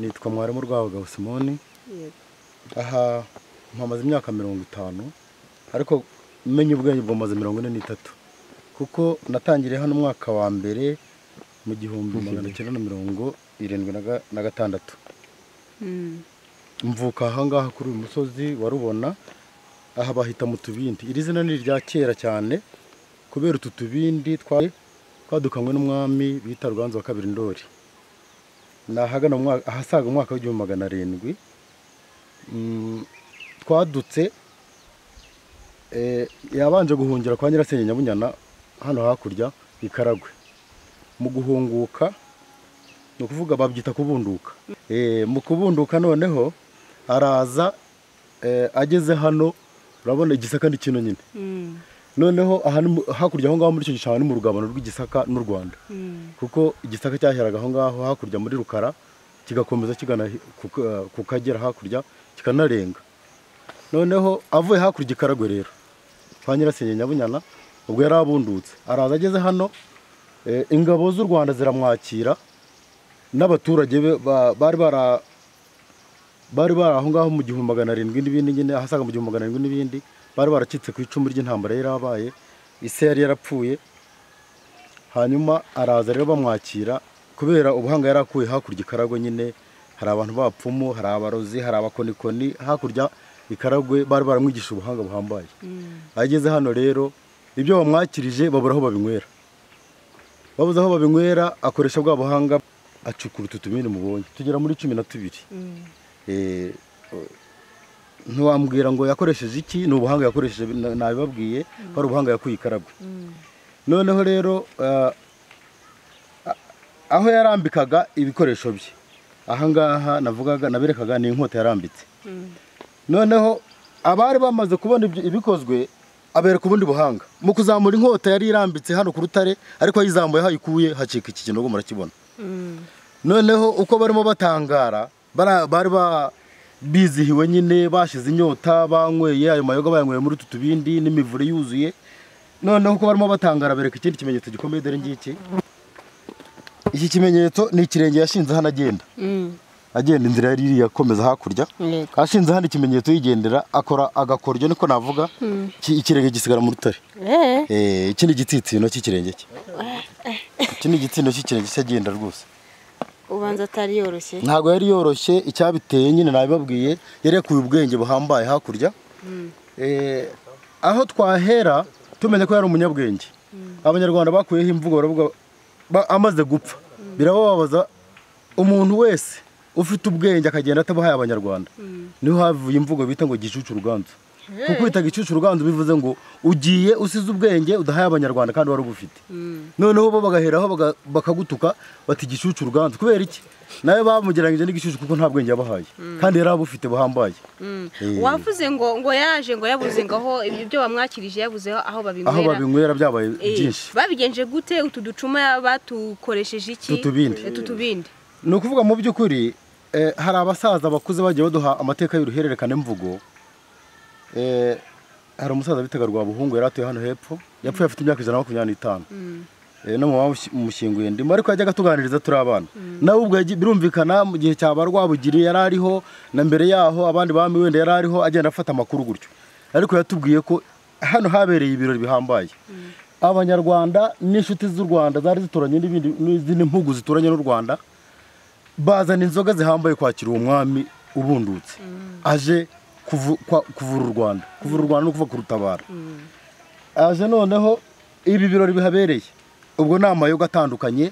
nitwa Mwarimu Rwabugabo Simoni. Aha mpamaze imyaka 50 ariko menye ubwenge bwamaze 43 kuko natangiriye hano umwaka wa mbere mu 1976. Mvuka ahangaha kuri uyu musozi warubona, aha bahita mu tubindi. Iri zina ni rya kera cyane kubera utu tubindi twadukamwe n'umwami bita Ruganzu wa kabiri Ndoli. Nahagana ahasaga umwaka w'1700 twadutse yabanje guhungira kwa Nyirasenge Nyabunyana hano hakurya ikaragwe. Mu guhunguka no kuvuga babyita kubunduka. Mu kubunduka noneho araza ageze hano urabona Igisaka ni kino nyine. Noneho hakurya aho ngaho muri cyo gishanga ni mu rugabano rw'Igisaka n'u Rwanda. Kuko Igisaka cyaheraga aho ngaho hakurya muri Rukara kigakomeza kigana ku Kagera hakurya kikanarenga. Noneho avuye hakurya ikaragwe rero kwa Nyirasenge Nyabunyana ubwo yarabundutse araza ageze hano, ingabo z'u Rwanda ziramwakira n'abaturage bari aho ngaho mu 1700 n'ibindi nyine ahasaga mu 1700 n'ibindi bari baracitse ku icumu ry'intambara yarabaye, ise yari yarapfuye. Hanyuma araza rero bamwakira kubera ubuhanga yarakuye hakurya ikaragwe nyine. Hari abantu bapfumu, hari abarozi, hari abakonikoni hakurya ikaragwe bari baramwigisha ubuhanga buhambaye. Ageze hano rero ibyo bamwakirije babura aho babinywera. Babuze aho babinywera akoresha bwa buhanga acukura tutubindi mubonye tugera muri 12. Ntiwambwira ngo yakoresheje iki, ni ubuhanga yakoresheje nabibabwiye ko ari ubuhanga yakuye ikaragwe. Noneho rero aho yarambikaga ibikoresho bye ahangaha navugaga naberekaga ni inkota yarambitse. Noneho abari bamaze kubona ibikozwe abereka ubundi buhanga mu kuzamura inkota yari irambitse hano ku rutare, ariko ayizamuye hayikuye hacika iki kinogo murakibona. Noneho uko barimo batangara bari bizihiwe nyine, bashize inyota, banyweye ayo mayoga bayanyweye muri tutubindi n'imivure yuzuye. Noneho uko barimo batangara bereka ikindi kimenyetso gikomeye dore ngiki. Iki kimenyetso ni ikirenge yashinze hano agenda inzira yari iri yakomeza hakurya. Ashinze hano ikimenyetso yigendera akora agakoryo niko navuga, ikirenge gisigara mu rutare. Iki ni igitsitsino cy'ikirenge cye. Iki ni igitsitsino cy'ikirenge cyagenda rwose. Ubanza atari yoroshye. Ntago yari yoroshye, icyabiteye nyine nabibabwiye yari yakuye ubwenge buhambaye hakurya. Aho twahera tumenye ko yari umunyabwenge. Abanyarwanda bakuyeho imvugo baravuga amaze gupfa. Birababaza umuntu wese ufite ubwenge akagenda atabahaye Abanyarwanda. Niho havuye imvugo bita ngo gicucu Ruganzu. Kuko ita gicucu Ruganzu bivuze ngo ugiye usize ubwenge udahaye Abanyarwanda kandi wari ubufite. Noneho bo bagaheraho bakagutuka bati gicucu Ruganzu kubera iki? Nawe bamugeranyije n'igicucu kuko nta bwenge yabahaye kandi yari abufite buhambaye. Wavuze ngo yaje ngo yabuze ngaho ibyo bamwakirije yabuze aho babinywera. Aho babinywera byabaye byinshi. Babigenje gute utu ducuma batukoresheje iki? Tutubindi. No kuvuga mu by'ukuri hari abasaza bakuze bagiye baduha amateka y'uruhererekane mvugo. Hari umusaza bitaga Rwabuhungu yari atuye hano hepfo, yapfuye afite imyaka 125. No mu mushyinguye ndimo ariko yajyaga tuganiriza turi abana. Nawe ubwo birumvikana mu gihe cyaba Rwabugiri yari ariho na mbere yaho abandi bami wenda yari ariho agenda afata amakuru gutyo. Ariko yatubwiye ko hano habereye ibirori bihambaye. Abanyarwanda n'inshuti z'u Rwanda zari zituranye n'izindi mpugu zituranye n'u Rwanda bazana inzoga zihambaye kwakira umwami ubundutse aje kuvura u Rwanda. Kuvura u Rwanda no kuva kurutabara. Aje noneho ibi birori bihabereye. Ubwo nama yo gatandukanye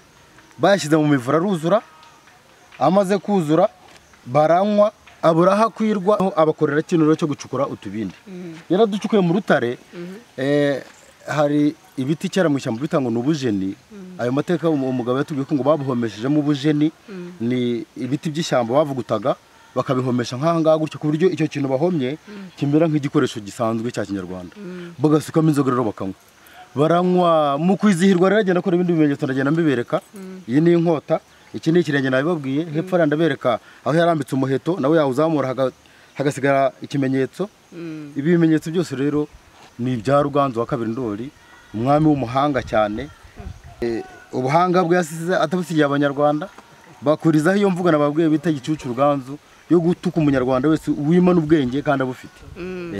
bayashyize mu mivura aruzura, amaze kuzura baranywa aburaha kwirwa abakorera kinuro cyo gucukura utubindi. Yaraducukuye mu rutare. Hari ibiti cyara mu ishyamba bitango n'ubujeni. Ayo mateka umugabo yatubwiye ko ngo babuhomeshejemo ubujeni, ni ibiti by'ishyamba bavugutaga bakabihomesha nk'ahangaha gutyo ku buryo icyo kintu bahomye kimera nk'igikoresho gisanzwe cya Kinyarwanda. Bagasukamo inzoga rero bakanywa. Baranywa mu kwizihirwa rero agenda akora ibindi bimenyetso ndagenda mbibereka. Iyi ni inkota, iki ni ikirenge nabibabwiye. Hepfo aranda bereka aho yarambitse umuheto nawe yawuzamura hagasigara ikimenyetso. Ibi bimenyetso byose rero ni ibya Ruganzu wa kabiri Ndoli, umwami w'umuhanga cyane. Ubuhanga bwe yasize atabusigiye Abanyarwanda bakurizaho iyo mvuga nababwiye bita gicucu ruganzu yo gutuka umunyarwanda wese wimana ubwenge kandi abufite